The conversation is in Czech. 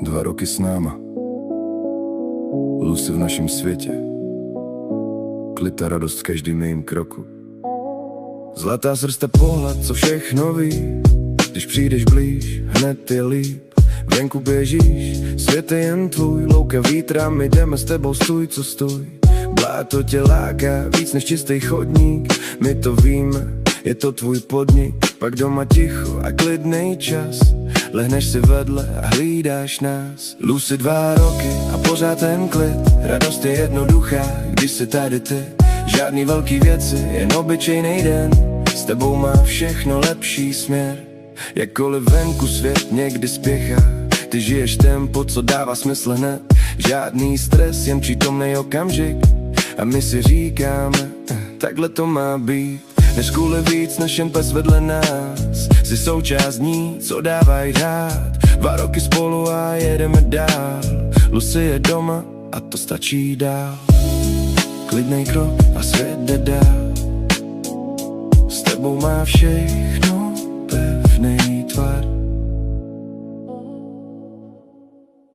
2 roky s náma, Lucy v našem světě, klid a radost v každým jejím kroku. Zlatá srsta pohled, co všechno ví, když přijdeš blíž, hned je líp. Venku běžíš, svět je jen tvůj, louka vítra, my jdeme s tebou, stůj co stůj. Bláto tě láká, víc než čistý chodník, my to víme, je to tvůj podnik. Pak doma ticho a klidnej čas, lehneš si vedle a hlídáš nás. Lucy 2 roky a pořád ten klid, radost je jednoduchá, když jsi tady ty. Žádný velký věci, jen obyčejnej den, s tebou má všechno lepší směr. Jakkoliv venku svět někdy spěchá, ty žiješ tempo, co dává smysl hned. Žádný stres, jen přítomnej okamžik, a my si říkáme, takhle to má být. Než kvůli víc než jen pes vedle nás, jsi součást dní, co dávají rád. 2 roky spolu a jedeme dál, Lucy je doma a to stačí dál. Klidnej krok a svět jde dál, s tebou má všechno